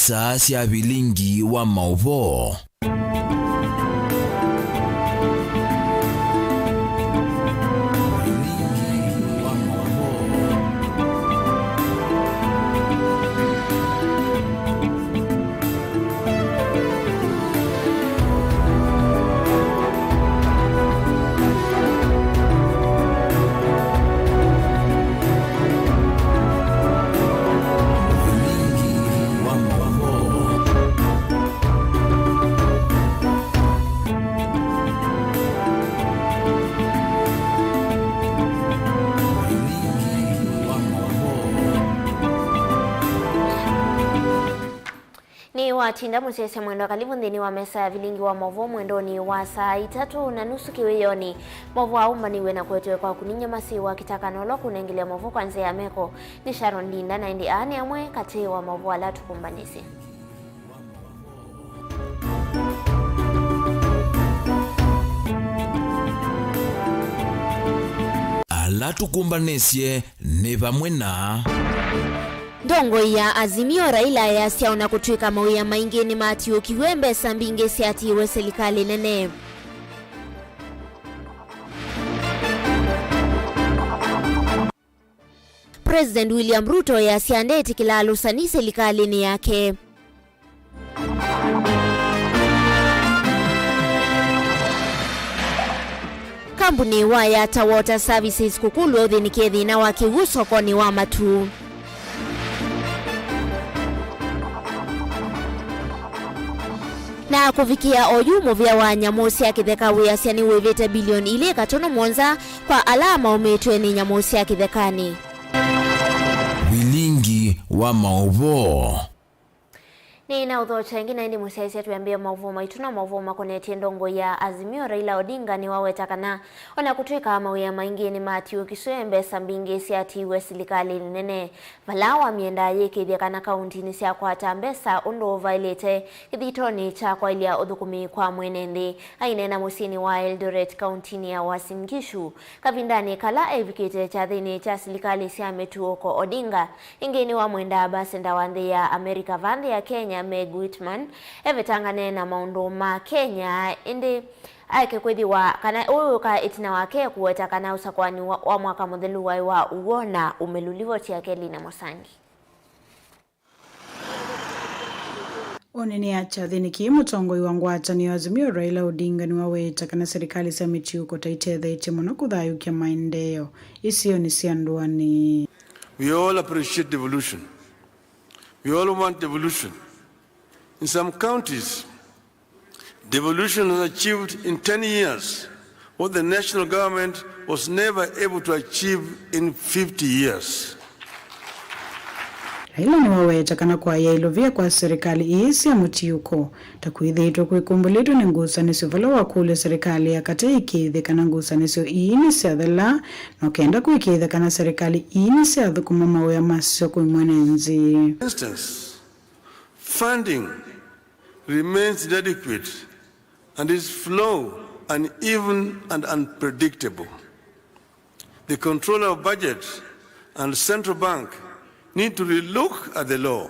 isa cia Vilingi wa Mauvoo. Ni watinda musese mwendo kalibu ndini wa mesa ya Vilingi wa Mauvoo mwendoni wa saa 3:30 kiwiyoni. Mauvoo aumaniwe na kwetuwe kwa kuninya masiwa KITAKA nolo kunengilia Mauvoo kwa nze ya meko. Ni Sharon Dinda na indi aani amwe kati wa Mauvoo ala tukumbanisi. Ala tukumbanisye ni pamwe na ndongo ya azimio Raila ya siaona kutwika mawia maingi ni Matthew kiwembe sambinge siatiwe serikali nene. President William Ruto ya siandeti kilalo sani serikali ni yake. Kampuni wa Yata Water Services kukulu udhinikedhi na wakihuso koni wa matu. Na kufikia oyumo vya wanyamosi ya KITAKA wiyasiani wevete bilioni ile katono mwanza kwa alama umetwe ni nyamosi ya KITAKAni. Vilingi wa Mauvoo. Ni na udhocha ingine ndi musiaisi ya tuambia Mauvoo maituna Mauvoo makoneti ndongo ya azimio Raila Odinga ni wawetakana wana kutuika mawia maingi ni Matthew kiwembe sambinge siatiwe serikali nene. Valawa mienda yeke kana kaunti ni siya kwa tambesa undo vailete kithitoni cha kwa ilia udhukumi kwa mwenende. Ainena musini wa Eldoret kaunti ni ya Uasin Gishu. Kavindani kala evikete cha dhini cha serikali siya metuoko Odinga. Ingeni wa mwenda basenda wande ya Amerika vande ya Kenya Meg Whitman evetangane na maundu ma Kenya indi aike kwithiwa kana uyu ka itina wake kuweta kana usakwani wa mwaka muthelu wa uona umelulivo tia Kelly na Mosangi. Oneni acha thiniki mutongoi wa ngwatani wa azimio Raila Odinga ni waweta kana serikali cia mitiuko taitethete muno kuthayukia maendeleo icio ni cianduani. We all appreciate devolution. We all want devolution. In some counties, devolution was achieved in 10 years, what the national government was never able to achieve in 50 years. Raila ni waweta kana kwa yailovia kwa serikali isi ya mutiuko. Takuithitwa kuikumbulitwa ni ngusanisyo vala wakule serikali ya kate ikithe kana ngusanisyo iini siathela na kenda kuikithe kana serikali iini siathukuma mawe ya masyo kui mwenenzi. Instance, funding remains inadequate and its flow uneven and unpredictable. The controller of budget and central bank need to relook at the law.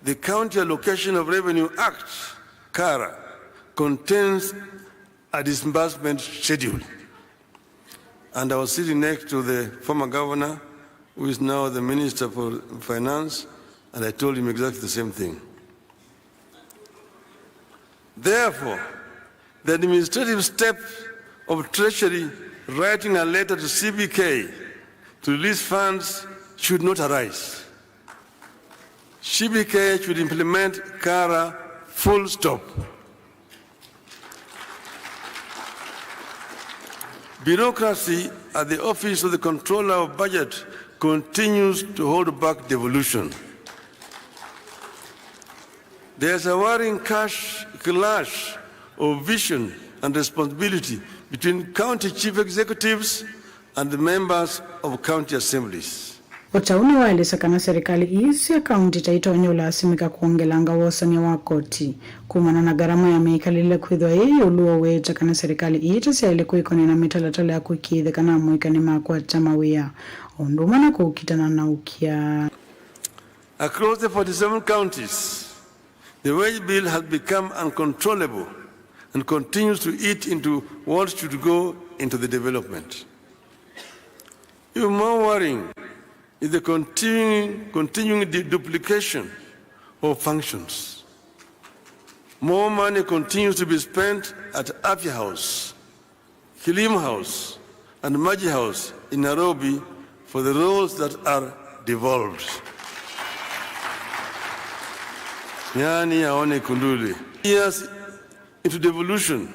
The County Allocation of Revenue Act, KARA, contains a disbursement schedule. And I was sitting next to the former governor, who is now the Minister for Finance, and I told him exactly the same thing. Therefore, the administrative step of Treasury writing a letter to CBK to release funds should not arise. CBK should implement KARA full stop. Bureaucracy at the Office of the Controller of Budget continues to hold back devolution. There's a worrying clash of vision and responsibility between county chief executives and the members of county assemblies. Watauni waeleza kana serikali isi ya kaunti taitonya ulasimika kuongelanga wosania wa koti. Kumana na gharama ya meikalile kuidhwa yeye uluo weta kana serikali ita siya kuikoni na mitalatala ya kuikithe kana mwika ni makwa chamawia. Ondumana kukitana na ukia. Across the 47 counties, the wage bill has become uncontrollable and continues to eat into what should go into the development. Even more worrying is the continuing duplication of functions. More money continues to be spent at Afya House, Kilim House, and Maji House in Nairobi for the roles that are devolved. Yani aone kunduli. Years into devolution,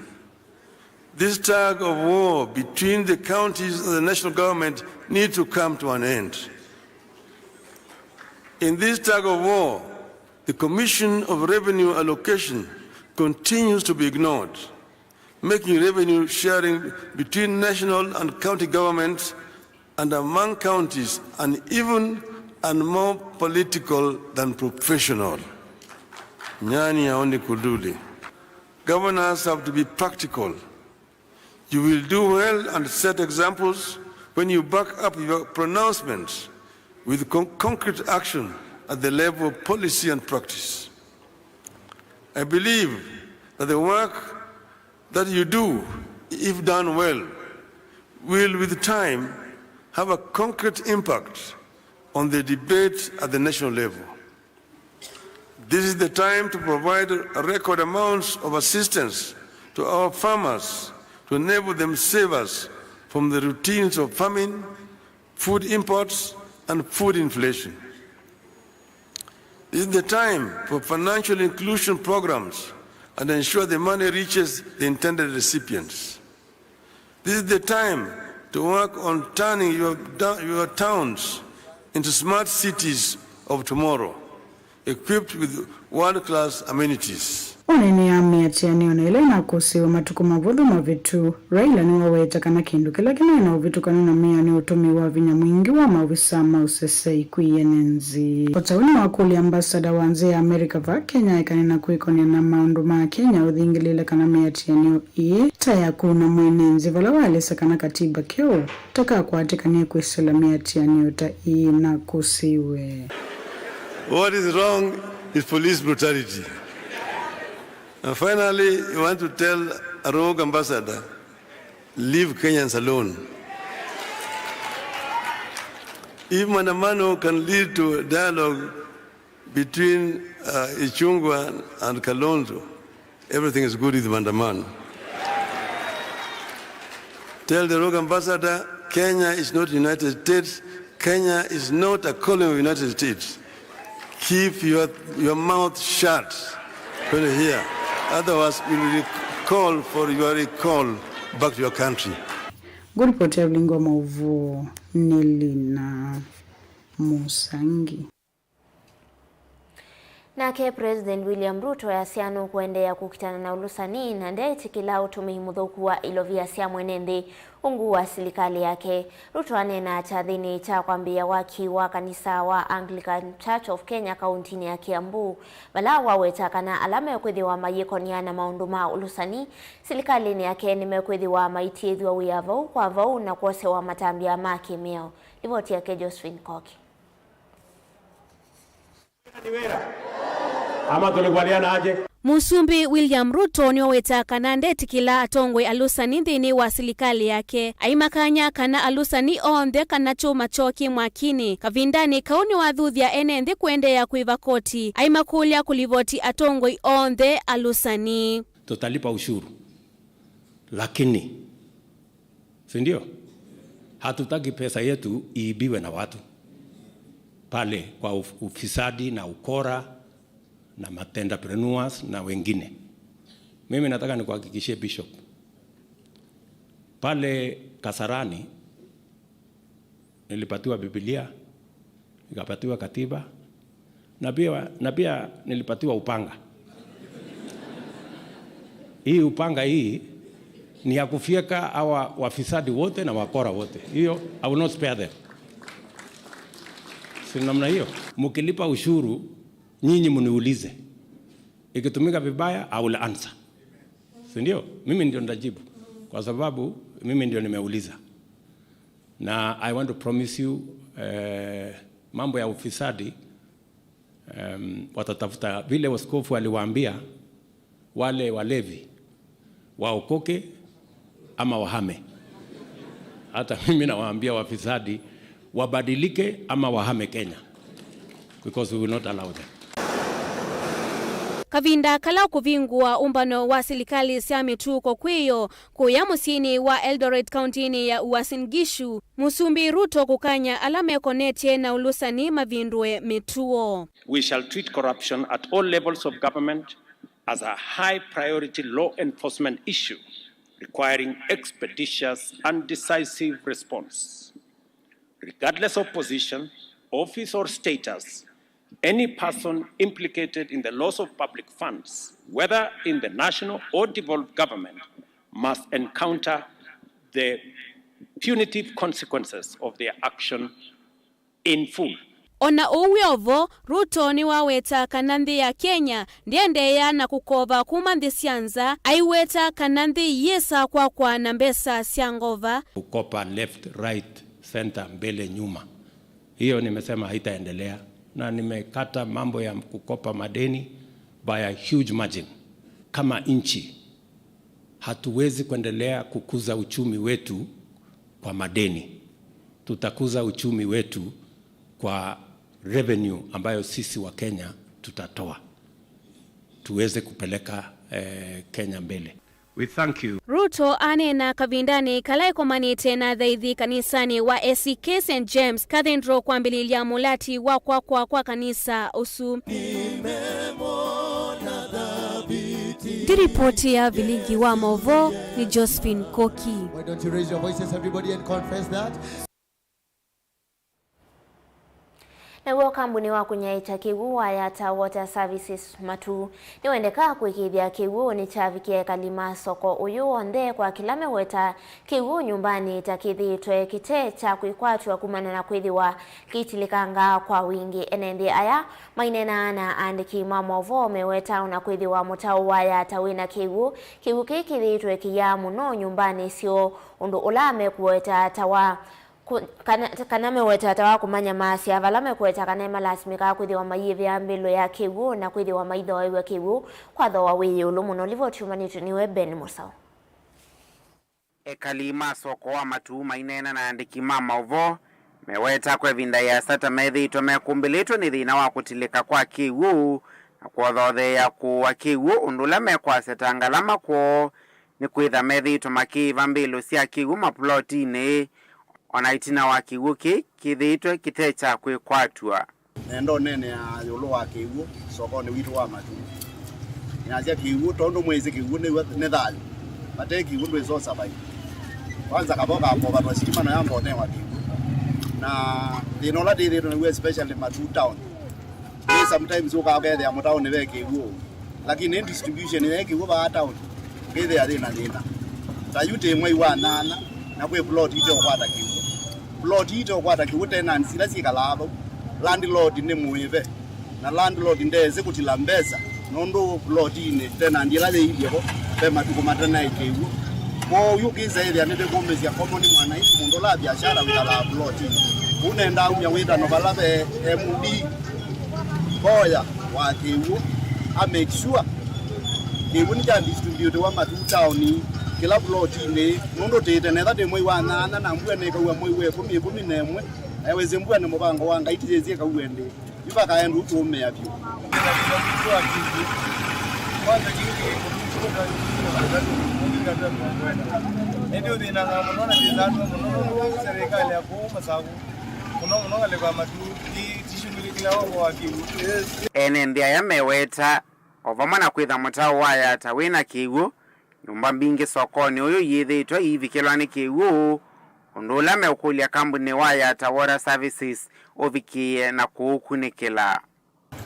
this tug of war between the counties and the national government needs to come to an end. In this tug of war, the Commission of Revenue Allocation continues to be ignored, making revenue sharing between national and county governments and among counties uneven and more political than professional. Nyani aone kuduli. Governors have to be practical. You will do well and set examples when you back up your pronouncements with concrete action at the level of policy and practice. I believe that the work that you do, if done well, will with time have a concrete impact on the debate at the national level. This is the time to provide record amounts of assistance to our farmers to enable them save us from the routines of famine, food imports, and food inflation. This is the time for financial inclusion programs and ensure the money reaches the intended recipients. This is the time to work on turning your towns into smart cities of tomorrow, equipped with world-class amenities. Oneni amiatiani onele na kusiwa matuku mavudhu mavitu Raila ni waweta kana kindu kila kina ina uvitu kanina miani utumi wa vinya mwingi wa mawisa mausesei kuyenenzi. Otauni wakuli ambasada wanze Amerika va Kenya ikanina kuikonia na maundu maa Kenya udhingilile kana miatiani iye taya kuna mwenenzi vala walesa kana katiba kio taka kuatika niye kuisela miatiani uta ii na kusiwe. What is wrong is police brutality. And finally, you want to tell a rogue ambassador, leave Kenyans alone. If Mandamano can lead to a dialogue between Ichungwa and Kalonzo, everything is good with Mandamano. Tell the rogue ambassador, Kenya is not the United States. Kenya is not a colony of the United States. Keep your mouth shut when you hear. Otherwise, we will call for your recall back to your country. Good potential lingo Mauvoo Nilina Musangi. Nake President William Ruto yasiano kuendea kukitana na ulusani na ndeti kila utumihimudho kuwa ilovia siya mwenende ungu wa silikali yake. Ruto anena chadhini cha kwambia waki wa kanisa wa Anglican Church of Kenya kauntini ya Kiambu. Bala wawetaka na alama ya kwedhi wa mayekoni na maunduma ulusani. Silikali ni yake ni mekwedhi wa maitiedhi wa uyavau kwa vau na kuose wa matambia maki meo. Livoti yake Josephine Koki. Ama tulikubaliana aje? Musumbi William Ruto ni waweta kanande tikila atongwe alusani ndini wa silikali yake. Aimakanya kana alusani onde kana chuma choki mwakini. Kavindani kauni wadhudhia enende kuende ya kuiva koti. Aimakulia kulivoti atongwe onde alusani. Tutalipa ushuru. Lakini, sindio? Hatutaki pesa yetu iibiwe na watu. Pale kwa ufisadi na ukora na matendapreneurs na wengine. Mimi nataka nikuhakikishie Bishop. Pale Kasarani nilipatiwa Biblia, nikapatiwa katiba, na pia nilipatiwa upanga. Hii upanga hii ni ya kufyeka hawa wafisadi wote na wakora wote. Hiyo I will not spare them. Si namna hiyo. Mkilipa ushuru nyinyi mniulize. Ikitumika vibaya I will answer. Si ndio? Mimi ndio ndajibu kwa sababu mimi ndio nimeuliza. Na I want to promise you mambo ya ufisadi watatafuta vile waskofu aliwaambia wale walevi waokoke ama wahame. Hata mimi nawaambia wafisadi wabadilike ama wahame Kenya, because we will not allow them. Kavinda kala kuvingua umbano wa serikali sia mituko kwiyo kuya musini wa Eldoret County ya Uasin Gishu Musumbi Ruto kukanya alame konetie na ulusani mavindwe mituo. We shall treat corruption at all levels of government as a high priority law enforcement issue requiring expeditious and decisive response. Regardless of position, office or status, any person implicated in the loss of public funds, whether in the national or devolved government, must encounter the punitive consequences of their action in full. Ona uwiovo, Ruto ni waweta kanandhi ya Kenya, ndiendeya na kukova kumandhi sianza, aiweta kanandhi yesa kwa nambesa siangova. Kukopa left, right, center, mbele, nyuma. Hiyo nimesema haitaendelea. Na nimekata mambo ya kukopa madeni by a huge margin. Kama nchi, hatuwezi kuendelea kukuza uchumi wetu kwa madeni. Tutakuza uchumi wetu kwa revenue ambayo sisi wa Kenya tutatoa. Tuweze kupeleka Kenya mbele. We thank you. Ruto anena kavindani kalai komanite na dhaithi kanisani wa SCK St. James Cathedral kwa mbililia mulati wa kwa kanisa usu. Diripoti ya Vilingi wa Mauvoo ni Josephine Koki. Why don't you raise your voices everybody and confess that? Na kambuni wa kunyaita kiwu wa Yata Water Services matu ni wendeka kuikithia kiwu ni chavikie kalima soko uyu onde kwa kilame weta kiwu nyumbani takithitwe kite cha kuikwatwa kumana na kwithiwa kitilikanga kwa wingi enendi aya mainena na andiki Mauvoo meweta una kwithiwa mutau wa Yata wina kiwu kikithitwe kiya muno nyumbani sio undu ulame kuweta tawa kaname weta tawa kumanya masi avalame kuweta kanema lasimika kwithiwa mayivi ya mbilo ya kiwu na kwithiwa maitho iwe kiwu kwa thowa wiyi ulumuno livo tumanito niwe Ben Musau. Ekalima soko wa matu mainena na andiki Mauvoo meweta kwa vinda ya sata methitwe mekumbilitwe ni thina wa kutilika kwa kiwu na kuothothe ya kuwa kiwu undula mekwaseta ngalama kwa ni kwitha methitwe makiva mbilo sia kiwu maplotini ona itina wa kiwu kithitwe kitecha kwikwatua nendo nene ya yolo wa kiwu soko ni witu wa matu nyaja kiwu tondo mwezi kiwu ne thali bate kiwu ndo zo sabai kwanza kaboka hapo baba sitima na yambo ne wa kiwu na dinola dire no we especially matu town sometimes uka gather ya town ne kiwu lakini distribution ne kiwu ba town gather ya dina tayute mwe wa nana na kwe plot ito kwata kiwu plot ito kwata kiwu tena nsila sikalabo landlord ne muive na landlord ndeze kuti lambeza nondo plot ine tena ndila le iliyeko pema tukumatana ikiwu ko yukiza ile anete kombezi ya common mwana isi mundo la biashara witala plot unenda umya wita no balabe MD boya wa kiwu a make sure kiwu ni distribute wa matu town kila plot ine nondo tete netha de mwe wa nana na mbwe ne kwa mwe we 10 nemwe aweze mbwa ne mubango wanga itizezie ka uende yuba kaenda utume yapyo kwanza kingi ndio dina mnaona dizano mnaona serikali hapo masabu mnaona le kwa matu tishimuli kila wa kiwu ene ndia yameweta ovamana kwitha mutau wa Yata wina kiwu nyumba mbingi sokoni uyu yithitwe ivikilwani kiwu undula meukulia kambuni wa Yata Water Services ovikie na kuukunikila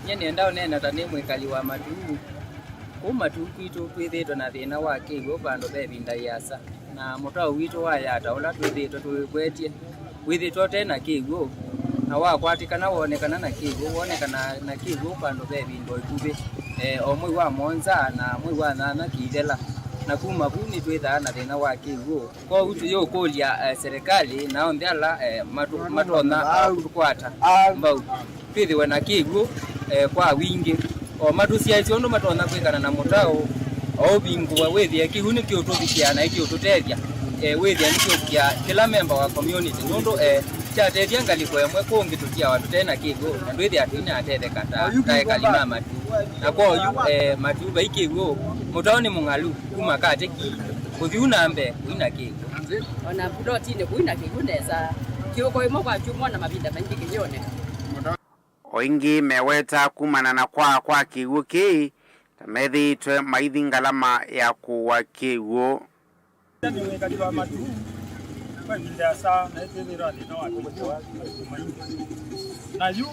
nyeni endao nena tani mwikali wa matu kumatu kwitu kwithitwe na thina wa kiwu bandu bevinda yasa na mutau witu wa Yata ula twithitwe twigwetie withitwe tena kiwu na wakwatikana wonekana na kiwu wonekana na kiwu bandu bevindo ikuvi omwe wa monza na mwe wa nana kidela na kuma buni twitha na thina wa kiwu ko utu yo kulia serikali na ondela matona akukwata mbau twithiwe na kiwu kwa wingi o matusia icio ndo matona kwikana na mutao o bingu wa wethia kihuni kio tuthikiana ikio tutethia wethia nikio kia kila member wa community ndo cha tethia ngaliko yamwe kungi tukia watu tena kigo na ndwethia atuna atetheka ta kalima matu na kwa yu matu baikego mutao ni mungalu kuma kate ki kuthiuna mbe WINAKE ona plot ine WINAKE kuneza kioko imo kwa chumwa na mabinda maingi kinyone oingi meweta kumana na kwa kiwu ki tamethi twe maithi ngalama ya kuwa kiwu ni kaliwa matu kwa binda sa na tethira ni no atokoa na yu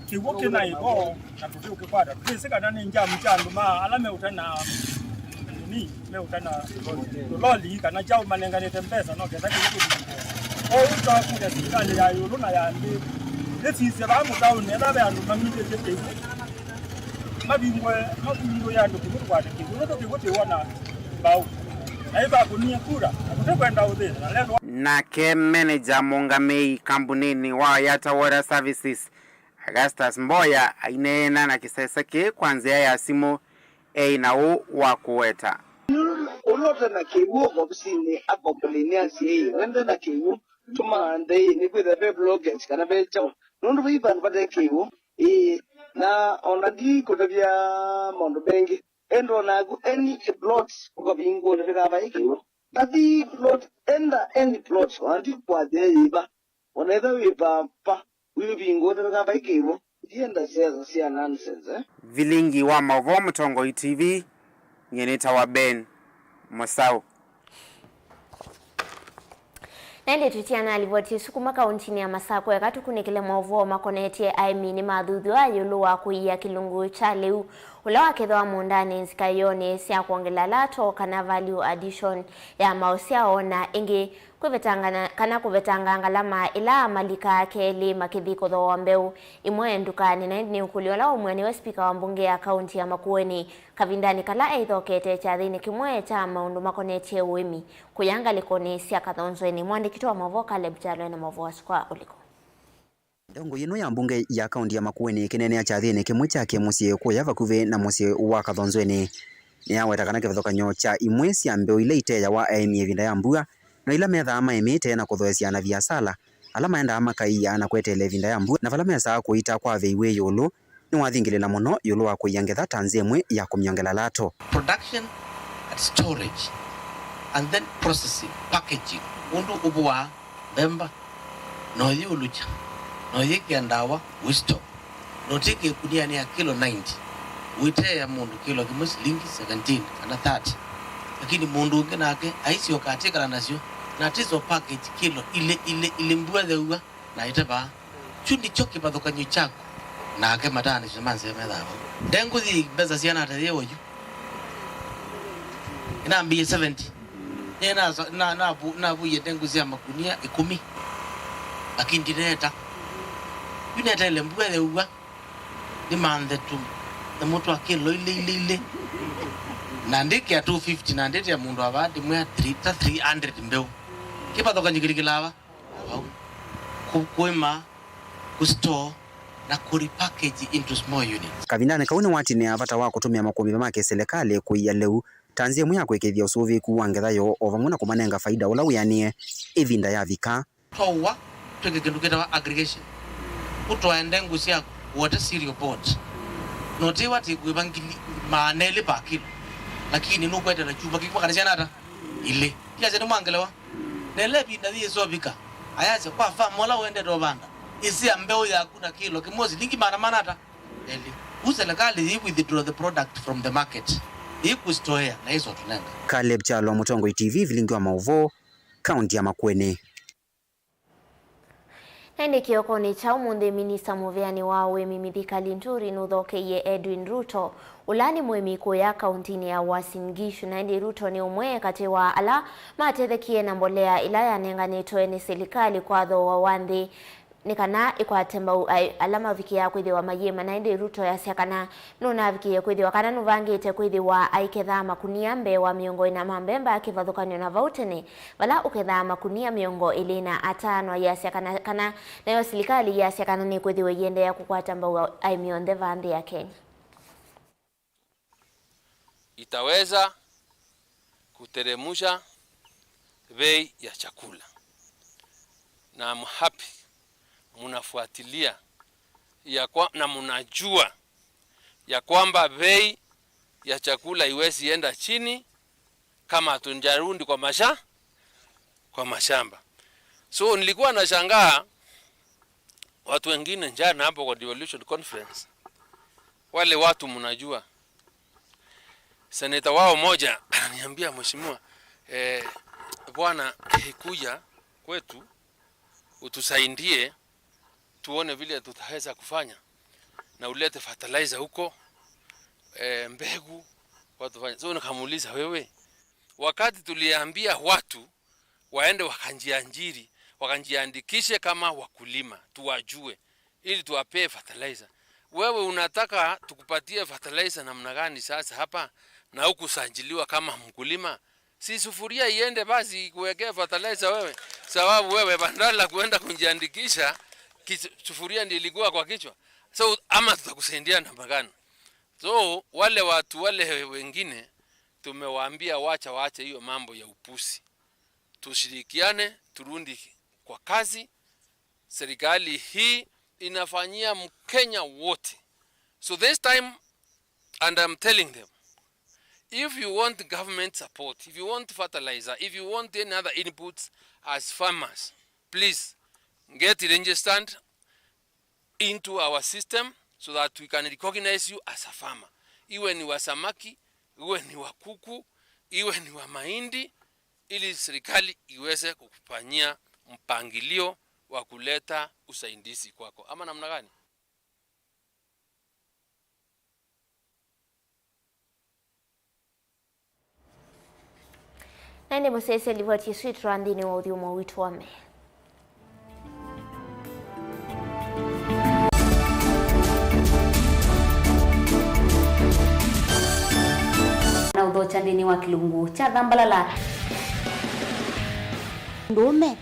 kiwu kina ibo na tutuke kwada tulisika nani nja mchandu ma alame utana ni meutana loli kana chao malengane tempesa no kenda kitu uta kuja sikali ya yuluna ya ndi leti ba mu down ne da ba ndu mamide tete mabingwe ya ndu kwa kitu to kikote wana bau aiba kunia kura kutakwenda udhe na ke manager Mongamei kambunini wa Yata Water Services Augustus Mboya ainena na kiseseke kwanzia ya simu na wa kuweta ulote na kiwu obisini apopolinia si wende na kiwu tuma ande ni kwitha be bloggers kana be chama nundu biban bade kiwu na onadi kutavia mondo bengi endo na any plots kwa bingo de ka ba kiwu tadi plot enda any plots andi kwa de iba oneda wipa pa bingo de ka ba kiwu yenda sia nonsense Vilingi wa Mauvoo Mtongo TV nyeneta wa Ben Mosau Nende tutiana alivoti sukuma kauntini ya Masako ya katukunikile Mauvoo makonetie aimini madhudhu ayulu wa kuia kilungu cha leu ulawa kethoa mundani nzikayone siya kuongela lato kana value addition ya mausiao na ingi kuvetanga ngalama ila malika keli makithiko tho wambeu imwe ndukani na ni ukuliola umweni wa speaker wa mbunge ya kaunti ya Makueni kavindani kala eithokete cha thini kimwe cha maundu makonetie uimi kuyanga likoni sia kathonzweni mwandikito wa Mauvoo Caleb Jalo na Mauvoo Square uliko Ndongo yino ya mbunge ya kaunti ya Makueni kinene cha thini kimwe chake musie kuya vakuve na musie wa kathonzweni ni awetakana kivethokanyo cha imwe cia mbeu ile iteya wa aimi vinda ya mbua na ila metha maemete na kuthoesia na biasala ala maenda makaiya na kwetele vinda ya mbua na vala mesa kuita kwa veiwe yulu ni wathingilila muno yulu wa kuyangetha tanzemwe ya kumyongela lato production and storage and then processing packaging undu ubwa bemba no yulucha no yikiandawa wisto no tiki kunia ni kilo 90 wite ya mundu kilo kimwe shilingi 17 kana 30 lakini mundu ungenake aisio katika nasio na tizo package kilo ile mbwethe uwa na itaba chundi choki bathokanyo chako na ake matani simanze methawa ndengu thi beza ciana ta yewo ju ina mbi 70 na buye ndengu cia makunia 10 lakini dineta yuneta ile mbwethe uwa ni manthe tu na mtu akilo ile na ndiki ya 250 na ndiki ya mundu abadi mwe 300 mbeu kipa toka nyikilikilawa kukwema kustore na kuripackage into small units kavindane kaune watine avata wa kutumia makombi make serikali kuiya leu tanzemwe ya kwekethia usuvi kuwangethayo ovamuna kumanenga faida ula uyanie ivinda ya vika towa twekekenduketa wa aggregation utwaende ngusia water cereal board notiwa tikwibangili manele pa kilo lakini nukweta na chupa kikwa kana chanata ile kiaje ni mwangelewa nelebi na thie sobika ayaje kwa fa mola wende do banda isi ambeo ya kuna kilo kimozi lingi manata ele uselekali withdraw the product from the market ikustoya na hizo tunenga Caleb Jalo Mtongo TV Vilingi wa Mauvoo kaunti ya Makueni Nende kioko ni cha umunde minista muveani wa wemi mithikali nturi nuthokeye Edwin Ruto ulani mwemi kuya kauntini ya Uasin Gishu na ndi Ruto ni umwe kati wa ala matethekie na mbolea ila yanenganitwe ni serikali kwa tho wa wanthi nikana ikwatemba alama vikia kwithiwa mayema na indi Ruto yasiakana nuna vikia kwithiwa kana nuvangite kwithiwa aiketha makunia mbe wa miongo ina mambemba kivathukanio na vautene vala uketha makunia miongo ilina atano yasiakana kana nayo serikali yasiakana ni kwithiwa yende ya kukwata mbau aimionde vandi ya Kenya itaweza kuteremusha bei ya chakula. Na I'm happy munafuatilia na munajua ya kwamba bei ya chakula iwezi enda chini kama hatunjarundi kwa mashamba. So nilikuwa nashangaa watu wengine jana hapo kwa devolution conference, wale watu munajua, seneta wao moja ananiambia, mheshimiwa bwana kuja kwetu utusaidie tuone vile tutaweza kufanya na ulete fertilizer huko mbegu watu fanya. So nikamuuliza, wewe wakati tuliambia watu waende wakajiandikishe kama wakulima tuwajue ili tuwapee fertilizer, wewe unataka tukupatie fertilizer namna gani sasa hapa na hukusajiliwa kama mkulima? Si sufuria iende basi kuwekea fertilizer wewe, sababu wewe bandala kuenda kujiandikisha sufuria ndio ilikuwa kwa kichwa. So ama tutakusaidia namna gani? So wale watu wale wengine tumewaambia waache hiyo mambo ya upusi, tushirikiane, turundi kwa kazi. Serikali hii inafanyia Mkenya wote. So this time, and I'm telling them, if you want government support, if you want fertilizer, if you want any other inputs as farmers, please get registered into our system so that we can recognize you as a farmer. Iwe ni wa samaki, iwe ni wa kuku, iwe ni wa mahindi, ili serikali iweze kukufanyia mpangilio wa kuleta usaidizi kwako. Ama namna gani? Nende musese livoti sweet randini wa udhiumo witu wame. Na udhocha ndini wa kilungu cha dhambalala. Ndume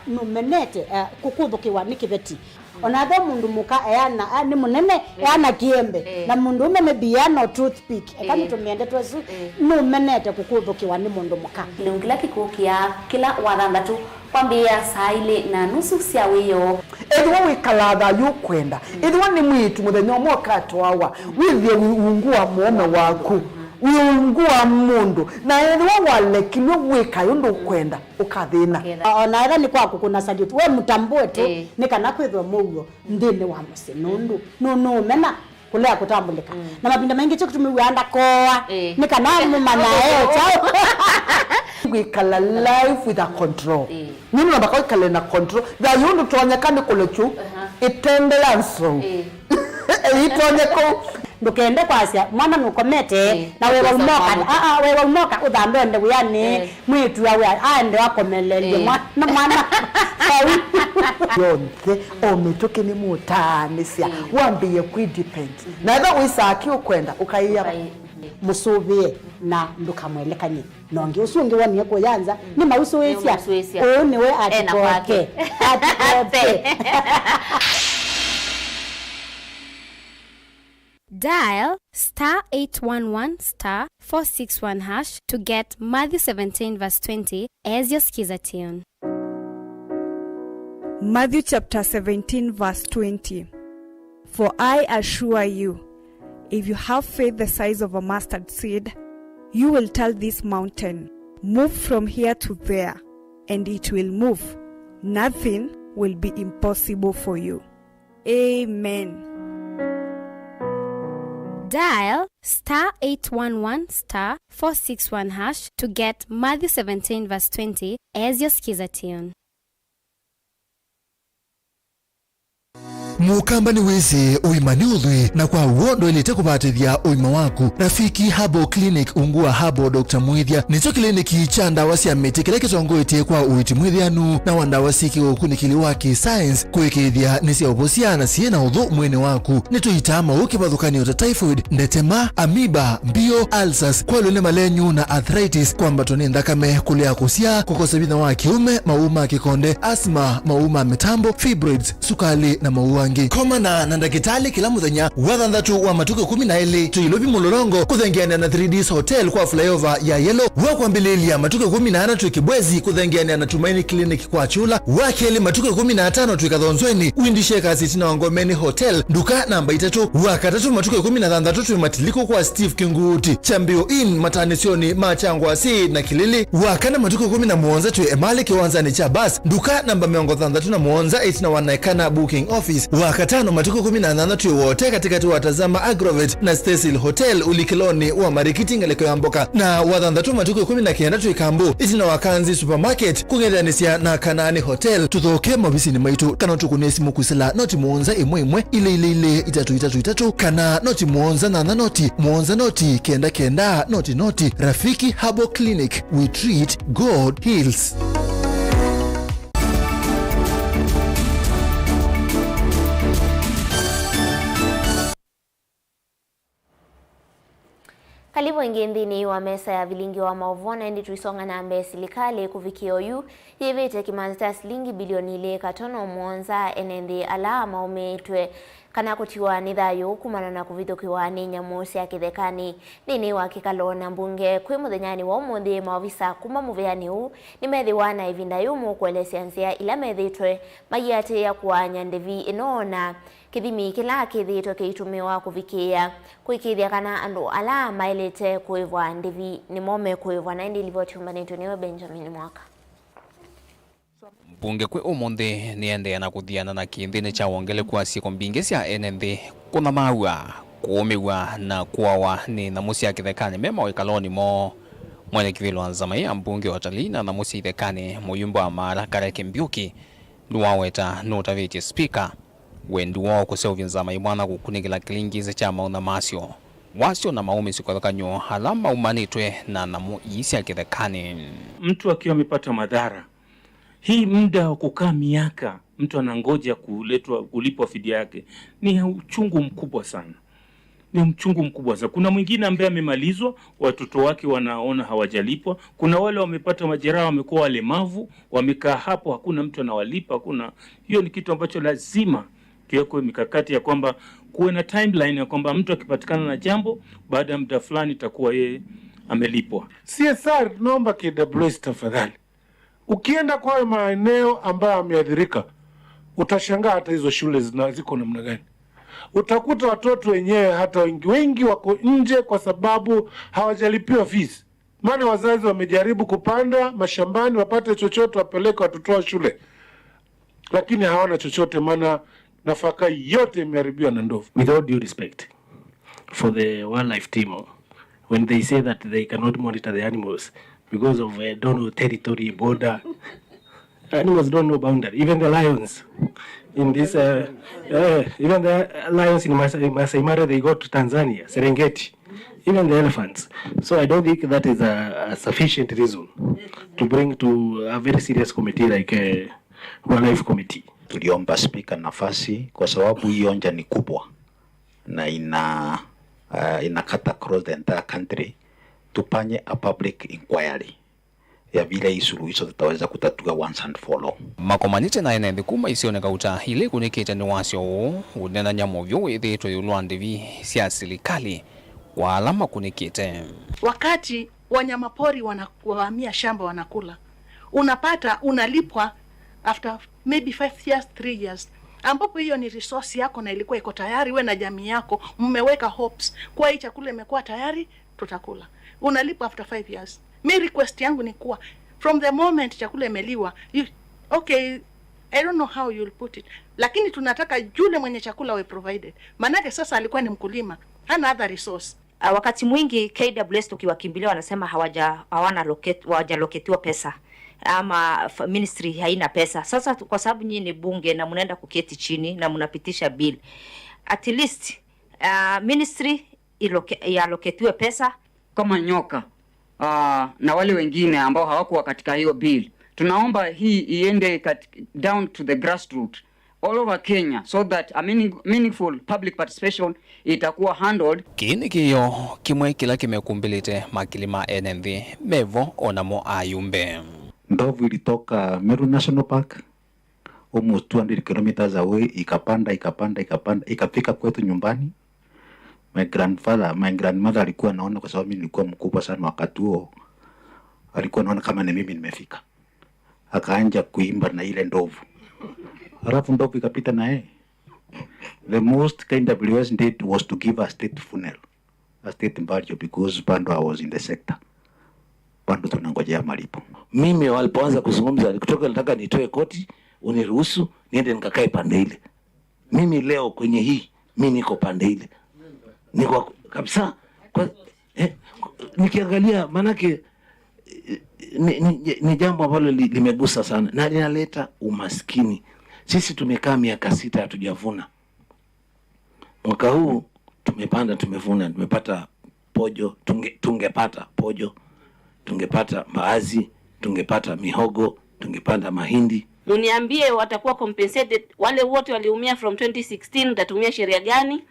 numenete kukuthukiwa ni kibeti onathe mundu muka eana ni munene eana kiembe na mundu ume mebiano toothpick ekani tumiende twesu numenete kukuthukiwa ni mundu muka kila kikukia kila wathandatu kwambia saile na nusu cia wiyo edwa wikalatha yukwenda edwa ni mwitu muthenya mwoka twawa withie ungua muome waku wiungua mundu na edwa walekilwe wika yundu kwenda ukathina ona era ni kwaku kuna salute we mutambue tu ni kana kwithwa mugo ndini wa musi nundu no mena kulea kutambulika na mapinda mengi cyo kutumiwanda koa ni kana mumana chao wikala life with a control nini nabaka wikala na control da yundu twanyakane kulechu itendelanso itonyeko ndukende kwasia mwana nukomete na wewe umoka wewe umoka udhambende uyani mwitu yawe aende wakomelele mwana yonke ometoke ni mutanisia wambiye kwidepend na eba wisaki ukwenda ukaiya musubie na ndukamwelekanye nonge usungi wani yako yanza ni mauso wesia ni we atikoke Dial *811*461# to get Matthew 17 verse 20 as your skiza tune. Matthew chapter 17 verse 20. For I assure you, if you have faith the size of a mustard seed, you will tell this mountain, move from here to there, and it will move. Nothing will be impossible for you. Amen. Dial *811*461# to get Matthew 17 verse 20 as your skiza tune. mukamba ni wese uimani udhui na kwa uondo ilete kubatithia uima waku. Rafiki Herbal Clinic ungua Herbal Dr. Mwithia nicho kliniki cha ndawa cia miti kile kitongoetie kwa uiti mwithianu na wandawa siki ukunikili wa science kuikithia ni cia ubosia na ciena uthu mwene waku. Nituitama ukibathukanio ta typhoid, ndetema, amoeba, mbio, ulcers, kwalune malenyu na arthritis, kwambato ni ndakame, kulia kusia, kukosa bidha wa kiume, mauma kikonde, asma, mauma mitambo, fibroids, sukali na mauangi. Komana na ndagitali kila muthenya wathanthatu wa matuko 12 tuilobi mulolongo kuthengeana na 3Ds Hotel kwa flyover ya Yellow wa kwambililia matuko 14 tukibwezi kuthengeana na Tumaini Clinic kwa Chula wa keli matuko 15 tuikathonzweni windishe kasi na Wangomeni Hotel duka namba 3 wa katatu matuko 16 tumatiliko kwa Steve Kinguti Chambio Inn matanisioni machangwa si na Kilili wa kana matuko 17 tu Emali kiwanzani cha bus duka namba 63 na Muonza 8 na wanaikana booking office wa katano matuko 18 tu wote katika watazama Agrovet na Cecil Hotel ulikiloni wa Marikiti ngaleko ya Mboka na wathandatu matuko 19 tu Ikambu itina wakanzi supermarket kungedanisia na Kanani Hotel tuthoke mabisini maitu kana tukunesi mukusila noti Muonza imwe ile itatu kana noti Muonza na noti kenda noti Rafiki Herbal Clinic, we treat, God heals. Kalibu ingindini wa mesa ya Vilingi wa Mauvoo na ndi tuisonga na ambe silikali kufikio yu yevete kimanzita silingi bilioni ile katono Muonza enende alama umetwe kana kutiwa nithayo kumana na kuvithukiwa ni nyamusi ya kithekani nini wa kikalona mbunge kwi muthenyani wa umuthi maofisa kuma muveani huu ni methiwa na ivinda yumu kuelesea nzia ila methitwe mayate ya kuanya ndevi inona kithimi kila kithitwe kiitumiwa kuvikia kuikithia kana andu ala mailete kuivwa ndevi ni mome kuivwa na indi ilivyochumbanitwe niwe Benjamin Mwaka. Mbunge kwe umuthi ni endeana kuthiana na kinthini cha wongele kwa siku mbingi cia enenthi kuna maua kuumiwa na kuawa ni namusi ya kithekani mema wikaloni mo mwene kivilo anzama ya mbunge wa talii na namusi ithekani muyumba wa mara Kareke Mbiuki nuwaweta nutaviti speaker wendu wao kuseuvi nzama imwana kukunikila kilingizi cha mauna masio wasio na maumi sikothekanyo halama umanitwe na namu isi ya kithekani. Mtu akiwa amepata madhara hii muda wa kukaa miaka mtu anangoja kulipwa fidia yake ni uchungu mkubwa sana. Kuna mwingine ambaye amemalizwa watoto wake wanaona hawajalipwa, kuna wale wamepata majeraha wamekuwa walemavu wamekaa hapo hakuna mtu anawalipa, hiyo ni kitu ambacho lazima kiwekwe mikakati ya kwamba kuwe na timeline ya kwamba mtu akipatikana na jambo baada ya muda fulani itakuwa yeye amelipwa. CSR naomba KWS tafadhali. Ukienda kwa maeneo ambayo yameathirika utashangaa hata hizo shule ziko namna gani. Utakuta watoto wenyewe hata wengi wako nje kwa sababu hawajalipiwa fees. Maana wazazi wamejaribu kupanda mashambani wapate chochote wapeleke watoto wa shule. Lakini hawana chochote maana nafaka yote imeharibiwa na ndovu. With all due respect for the wildlife team, when they say that they cannot monitor the animals because of don't know territory, border, animals don't know boundary. Even the lions in this, even the lions in Masai Mara, they go to Tanzania, Serengeti, even the elephants. So I don't think that is a sufficient reason to bring to a very serious committee like a wildlife committee. Tuliomba speaker nafasi kwa sababu hiyo onja ni kubwa na inakata across the entire country. Tupanye a public inquiry ya vile hii suluhisho tutaweza kutatua once and for all. Makomanite na enende kuma isioneka uta hile kunikita ni wasio unena nyamovyo ithitwe yulwandivi cia serikali wa alama kunikite. Wakati wanyamapori wanakuhamia shamba wanakula, unapata unalipwa after maybe 5 years, 3 years, ambapo hiyo ni resource yako na ilikuwa iko tayari, we na jamii yako mmeweka hopes kwa hii chakula imekuwa tayari tutakula. Unalipwa after 5 years. My request yangu ni kuwa from the moment chakula imeliwa, okay, I don't know how you'll put it, lakini tunataka yule mwenye chakula we provided. Manake sasa alikuwa ni mkulima, hana other resource. Wakati mwingi KWS tukiwakimbilia wanasema hawajaloketiwa pesa. ama ministry haina pesa. Sasa kwa sababu nyinyi ni bunge na mnaenda kuketi chini na mnapitisha bill, at least ministry iallocatiwe pesa kama nyoka na wale wengine ambao hawakuwa katika hiyo bill. Tunaomba hii iende down to the grassroots all over Kenya so that a meaningful public participation itakuwa handled. Kini kiyo kimwe kila kimekumbilite makilima NNV Mauvoo onamo ayumbe. Ndovu ilitoka Meru National Park almost 200 kilometers away, ikapanda ikafika kwetu nyumbani. My grandmother alikuwa anaona, kwa sababu mimi nilikuwa mkubwa sana wakati huo, alikuwa anaona kama ni mimi nimefika, akaanza kuimba na ile ndovu, halafu ndovu ikapita na yeye. The most KWS did was to give a state funeral, a state burial, because bado I was in the sector, bado tunangojea malipo. Mimi walipoanza kuzungumza kutoka nataka nitoe koti uniruhusu niende nikakae pande ile. Mimi leo kwenye hii mimi niko pande ile, niko kabisa kwa, nikiangalia manake ni jambo ambalo limegusa sana na linaleta umaskini. Sisi tumekaa miaka 6 hatujavuna. Mwaka huu tumepanda, tumevuna, tumepata pojo, tungepata pojo, tungepata mbaazi, tungepata mihogo, tungepanda mahindi. Muniambie watakuwa compensated wale wote waliumia from 2016, tatumia sheria gani?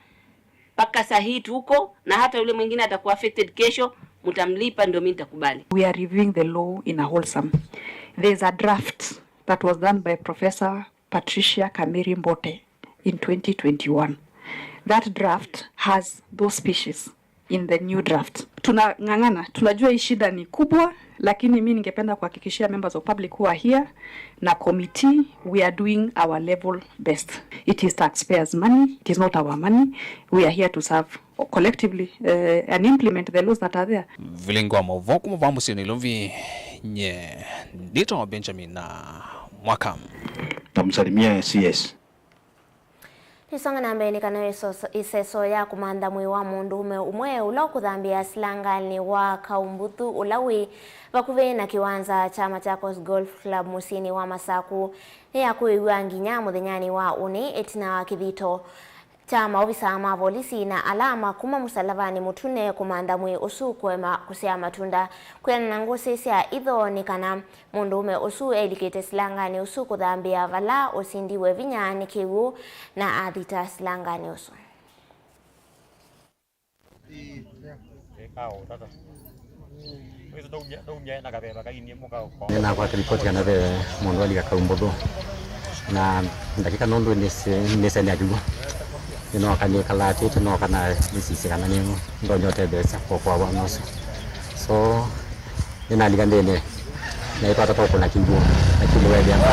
Paka sahi tuko na hata yule mwingine atakuwa affected kesho, mtamlipa ndio mimi nitakubali. We are reviewing the law in a wholesome. There's a draft that was done by Professor Patricia Kamiri Mbote in 2021. That draft has those species in the new draft. Tunang'ang'ana, tunajua hii shida ni kubwa, lakini mimi ningependa kuhakikishia members of public who are here na committee, we are doing our level best. It is taxpayers' money, it is not our money. We are here to serve collectively and implement the laws that are there. Vilingi wa Mauvoo kumuvambu sinilumvi nye Dito Benjamin na Mwaka. Tamsalimia CS. Nisonga nambe ni kana iseso ya kumanda mwi wa mundu umwe ulo kuthambia silangani wa Kaumbuthu ulawi bakuve na kiwanza cha Machakos Golf Club musini wa Masaku ya kuiwa nginya muthenyani wa uni etina wa kithito cha maofisa ma polisi na alama kuma musalavani mutune kumanda mwi usu kwema kusia matunda kwena na ngosi sia itho ni kana mundu ume usu elikete silangani usu kuthambia vala usindiwe vinyani kiwu na athita silangani usu. Nena kwa ripoti kana be mundu ali Kaumbuthu na ndakika nondu nese ni ajugo ino kani kala titu no kana nisisi kana ni ndonyote besa kwa wanoso so nina ligandene na ipata kwa na kimbo na kimbo ya jambo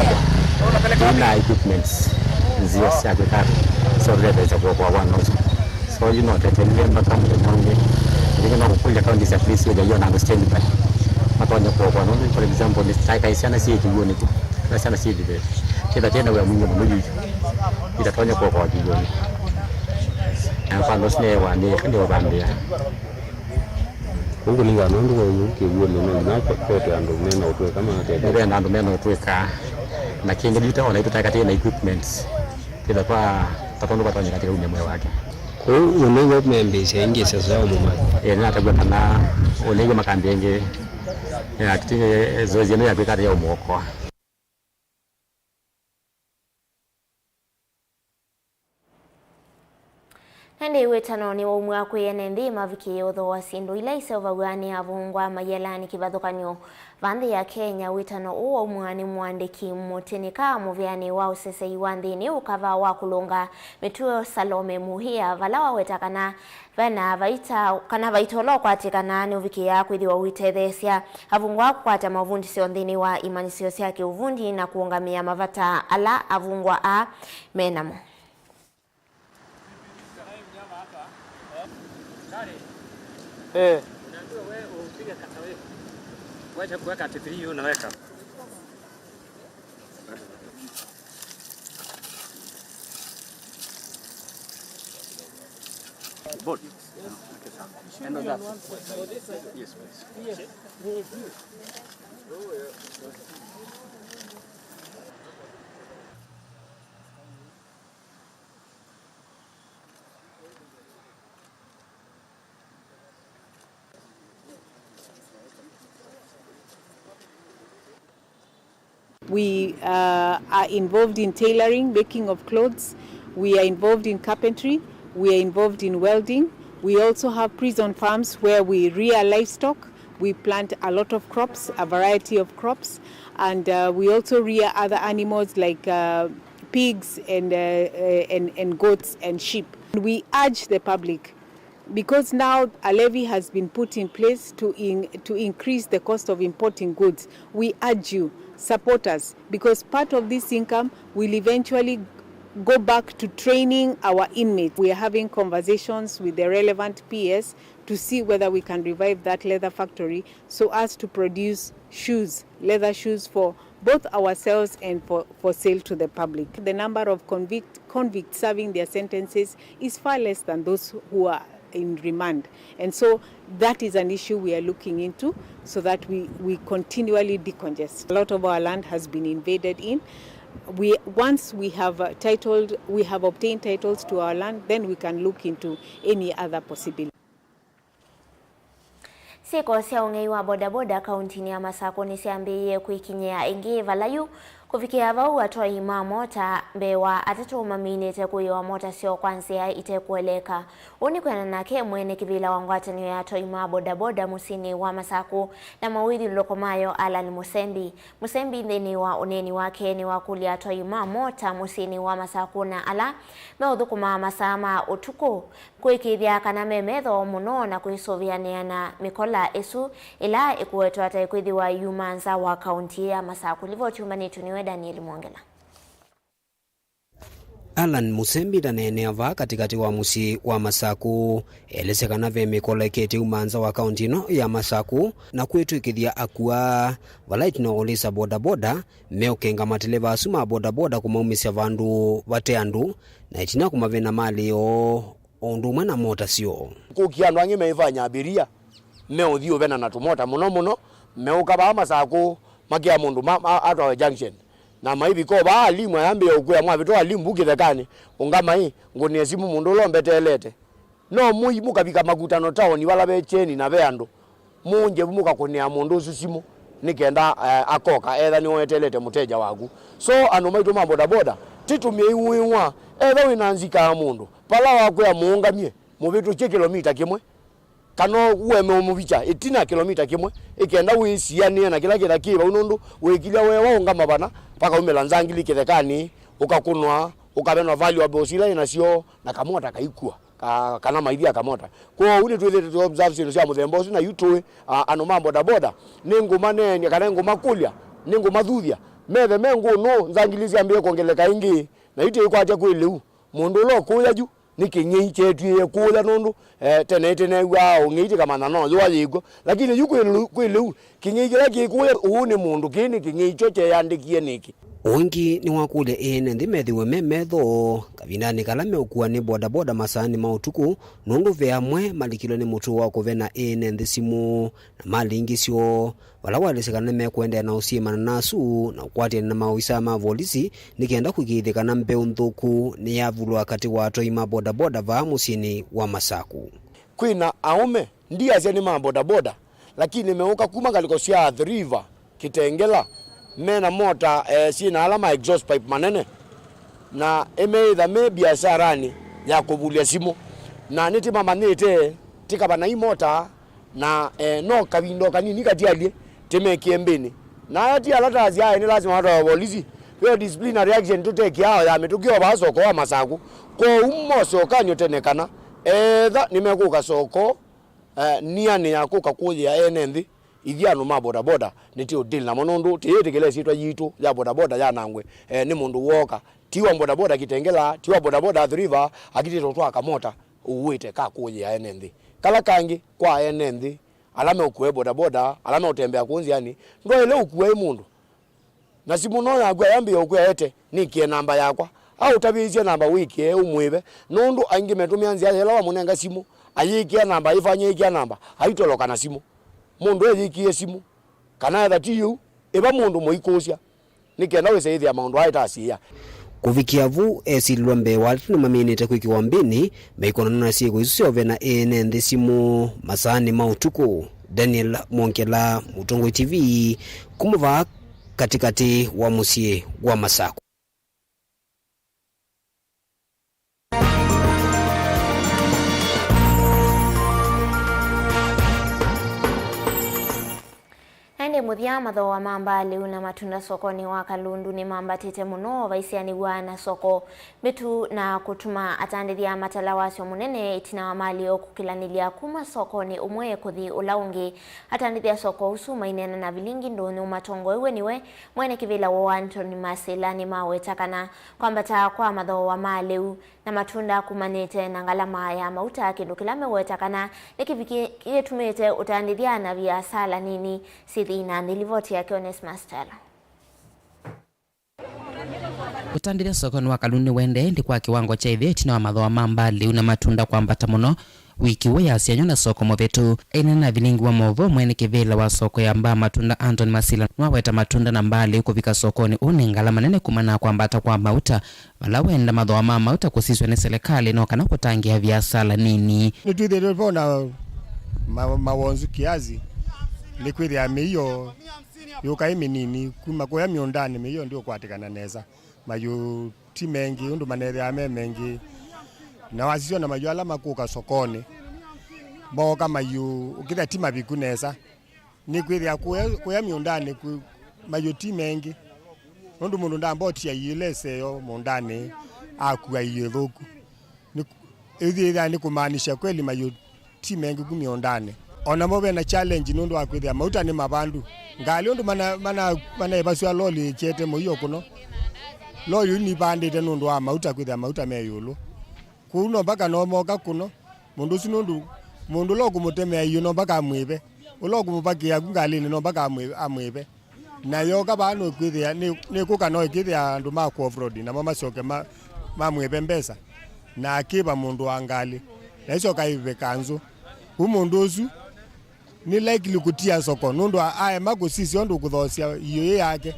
ina equipments zio sia kwa so besa kwa wanoso so you know that ni mpaka mwenye ndio na kukuja kaunti za polisi ndio na understand by matonya kwa no for example ni sai kaisiana si kioni tu na sana si vile tena wewe mwenyewe itatonya kwa kioni kwa nosne wa ni ndio bambia kungu linga nondu wa yuki uone na kote ando mena utwe kama tete ando mena utweka na kinga dita ona itaka tena equipments kila kwa tatondo kwa tanya katika unyamwe wake kwa unenge membese ingese zao mama na tabwa kana unenge makambenge ya kitinge zoezi ya bikari ya umoko. Hende wetano ni umwe akwiyene ndima viki utho wa sindu ila isevagani avungwa mayelani kivathukanyo vandi ya Kenya. Wetano uo umwani mwandiki mutinika muvyani wa usesei wa nthini ukava wa kulunga mituo Salome Muhia valawa wetakana vena vaita kana vaitolo kwatikana ni uviki ya kwithiwa witethesia avungwa kwata mavundi sio nthini wa imanisio cia kiuvundi na kuungamia mavata ala avungwa a menamo. Unajua wewe upiga kata wewe. Wacha kuweka TV unaweka. Board. And on that. Yes, please. We are involved in tailoring, making of clothes. We are involved in carpentry. We are involved in welding. We also have prison farms where we rear livestock. We plant a lot of crops, a variety of crops, and we also rear other animals like pigs and goats and sheep. We urge the public, because now a levy has been put in place to increase the cost of importing goods. We urge you, support us, because part of this income will eventually go back to training our inmates. We are having conversations with the relevant PS to see whether we can revive that leather factory so as to produce shoes, leather shoes for both ourselves and for sale to the public. The number of convicts serving their sentences is far less than those who are in remand. And so that is an issue we are looking into so that we continually decongest. A lot of our land has been invaded in. Once we have obtained titles to our land, then we can look into any other possibility. Sieko cia ung'ei wa bodaboda kaunti ya Masako ni ciambirie kwikinyia ingi valayu kufikia vau atoi ma mota mbewa atatu maminite kuiwa mota sio kwanzia itekueleka uni kwena nake mwene kivila wa ngwatanio ya atoi ma bodaboda musini wa Masako na mawili lokomayo Alan Musembi ndeni wa uneni wake ni wakuli atoi ma mota musini wa Masako na ala meudhukuma masama utuku kuikithia kana memetho muno na kuisovianiana mikola esu ila ikuwetu ata ikwithi wa yumanza wa kaunti ya Masako. Livo chumanitu niwe Daniel Mwongela. Alan Musembi danene ava katikati wa musi wa Masako elesekana ve mikola ikete umanza wa kaunti no ya Masako na kwetu ikithia akua valaiti no olisa bodaboda meukenga mateleva asuma bodaboda kumaumisya vandu vate andu na itina kumavena mali ondu mwana mota sio kukiandu angi meifanya abiria meuthio vena na tumota muno meuka ba Masako makia mundu atwa junction na maivi ko ba alimu yambe ukuya mwa vitu alimu kithekani ungama hii ngoni simu mundu lombetelete no muyi mukabika magutano town wala becheni na beando munje mukakonia mundu simu nikenda akoka etha ni wetelete muteja waku so anu maitu mamboda boda titumie iwiwa etha winanzika mundu pala wako ya muungamie mu vitu kilomita kimwe kano uweme umubicha itina kilomita kimwe ikenda wisianie na kila kiba unundu wekilia wewa ungama bana paka umelanzangili kithekani ukakunwa ukabenwa valuable sila inasio na kamota kaikua kana maithia kamota kwa uli twithete observe sino cia muthembo na yutwe ano mambo da boda ninguma nene kana nguma kulia ninguma thuthia methe mengu no nzangilizi ambie kuongeleka ingi na ite ikwatia kwileu mundu lo kuya ju nikinyei chetu kula nundu tene wa ungiti kama no yo yigo lakini yuko kwileu kinyei kila kikula uone mundu kini kinyei choche yandikie niki Wengi ni wakule ndi methiwe memetho kavinani kala meukua ni bodaboda masani mautuku nundu veamwe malikilo ni mutu wa kuvena ndi simu na mali ingisio wala walesekana mekwenda na usiema nasu na ukwati na mawisa ma polisi nikienda kukithikana mbeu nthuku ni yavulu wakati wa toima bodaboda va musini wa Masako kwina aume ndia cia ni bodaboda lakini meuka kuma kaliko cia the river Kitengela mena mota sina alama exhaust pipe manene na emeitha me biasharani ya kubulia simu na niti mama nite tikabana hii mota na no kavindo kanini katialie temekie mbini na ati alata azia ni lazima watu wa polisi hiyo disciplinary action tuteke hao ya metukio baso kwa Masako kwa umoso kanyo tenekana etha nimekuka soko niani yakuka kuja enendi ithiano ma boda boda nitio deal na monundu tiyetekele sitwa yitu ya boda boda ya nangwe ni mundu woka tiwa boda boda Kitengela tiwa boda boda the river akitito twa kamota uwite ka kuja enendi kala kangi kwa enendi alame ukwe boda boda alame utembea kunzi yani ndo ile ukwe mundu na simu no yagwa yambi ukwe ete nikie namba yakwa au tabizie namba wiki umwibe nundu aingi metumianzi hela wa munenga simu ayikia namba ifanye ikia namba haitoloka na simu mundu eyikie simu kana thatiyu eba mundu moikosia nikenda weseithi maundu aitasia kuvikia vu esilwa mbewa tuna maminite kwikiwa mbini meikona na siku isusio vena ndi simu masani mautuku Daniel Mwongela Mutongo TV kumuva katikati wa musie wa Masako. Ende muthia matho wa mamba liu na matunda sokoni wa Kalundu ni mamba tete muno vaisiani na soko bitu na kutuma atandithia matala wasio munene itina wa mali okukilanilia kuma sokoni umwe kuthi ulaungi atandithia soko usuma inena na Vilingi ndoni umatongo iwe niwe mwene kivila wa Anthony Masilani mawetakana kwambata kwa matho wa maliu na matunda kumanete na ngalama ya mauta kindu kilame wetakana nikitumete utandithia na vya sala nini na nilivoti yake Onesmus Stella. Utandithia sokoni wa Kalundu wende ndi kwa kiwango cha itheti na mathoa mamba liu na matunda kwambata muno wiki we yasianyo na soko movetu ina na Vilingi wa Mauvoo mwene kivila wa soko ya mba matunda Anthony Masila nwaweta matunda na mbali kuvika sokoni une ngalama nene kumana kwambata kwa mauta wala wenda mathoa mauta kusiswe ni serikali no kana kutangia biashara nini nituithirwo na mawonzu kiazi likwiri ya miyo yuka iminini kuma kwa miondani miyo ndio kwatikana neza mayu ti mengi undu manere ya mengi na wasio na mayu alama kuka sokoni boka mayu ukitha tima bikuneza ni kwiri ya kwa miondani mayu ti mengi undu mundu ndamboti ya yilese yo mondani akuwa yiruku ni kumaanisha kweli mayu ti mengi kumiondani ona mobe na challenge nundu akwithia mauta ni mabandu ngali undu mana ibaswa loli chete moyo kuno loli ni bandite nundu wa mauta kwithia mauta meyulu kuno mpaka no moka kuno mundu sinundu mundu loku mutemea yuno mpaka amwibe uloku mupakia ngali no mpaka amwibe na yoka bano kwithia ni kuka no kwithia andu ma ku offroad na mama soke mamwibe mbesa na akiba mundu angali na iso kaibe kanzu umundu usu ni likely kutia soko nundu aya magusisi ondu kuthosia iyo yake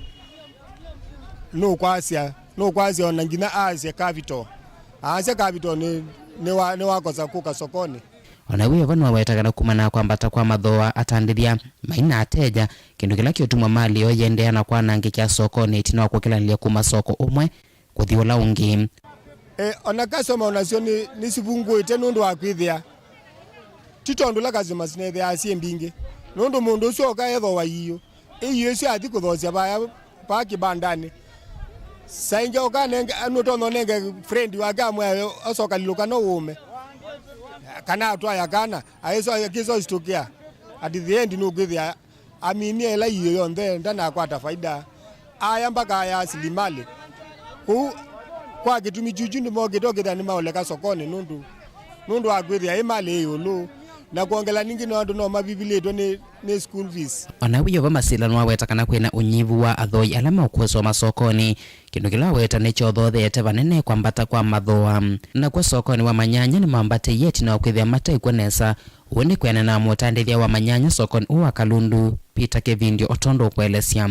no kwasia ona ngina asia capital ni wakosa kuka sokoni ona wiyo vanu wawetakana kumana kwambata kwa mathoa atandithia maina ateja kindu kila kiotumwa mali yo yendeana kwa nangi kya sokoni itina kwa kila nilia kuma soko umwe kuthi ula ungi ona kasoma onasio ni sivunguite nundu wakwithia titondu la kazima sinethe asie mbingi nundu mundu ucio ka etho wa iyo cio athi kuthocia baya pa kibandani sainge okanenge anutono nenge friend wa gamwe osoka liluka no ume kana atwaya kana aiso kiso stukia at the end no gwithia amini ela iyo yonthe ndana kwata faida aya mpaka ya asilimali kwa gitumi juju ni mo gitokitha ni maoleka sokoni nundu agwithia imali yulu na kuongela ningi no andu no mabibileto ni school fees ona wiyo va Masila nwaweta kana kwina unyivu wa athoi alama ukweswa masokoni kindu kila weta ni chodhothete vanene kwambata kwa mathoa na kwa sokoni wa manyanya ni mambate yeti na kwithia matai kwenesa uende kwena na mutandithia wa manyanya sokoni uwa Kalundu Peter Kevindio otondo kwelesya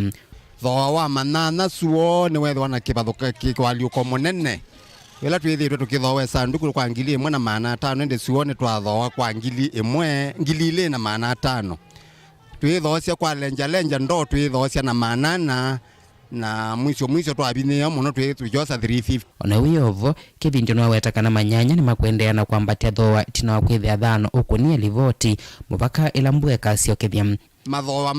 thoa wa manana suo ni wethwa na kibathuka kikwaliuko munene wela twithitwe tukithowe sanduku kwa ngili imwe na maana 5 ende suone twathoa kwa ngili imwe ngili ile na maana 5 twithocia kwa lenja ndo twithocia na maana na mwisho twabinia muno twithujosa 350 ona wiyovo Kevindio nwawetakana manyanya ni makwendeana kwambatia thoa itina wakwithia thano ukunia livoti muvaka ila mbweka sio kithia mathoa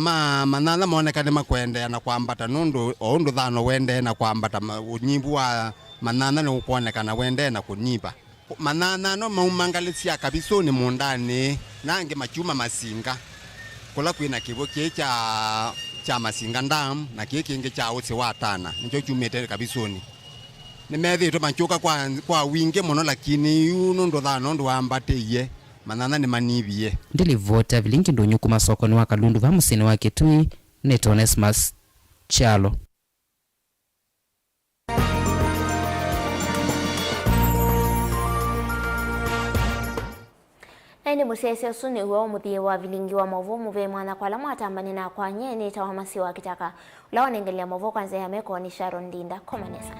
manana monekane makwendeana kwambata nundu undu thano wende na kwambata unyimbu wa manana ni kuonekana wende na kunipa manana no maumangalisia kabisoni mundani nange machuma masinga kula kwina kibo cha masinga ndam na kingi cha usi watana njo chumete kabisoni nimethito manchuka kwa wingi muno lakini yuno ndo thano ndo ambateye manana ni manibie ndilivota Vilingi ndunyu kuma sokoni wa Kalundu va musini wa Kitui ni Onesmus Chalo. Ende musese usuni uwa muthie wa Vilingi wa Mauvoo muve mwana kwa lamu atambani na kwa nye ni tawamasi wa KITAKA ulawa nengelea Mauvoo kwanza ya meko ni Sharon Dinda komanesa.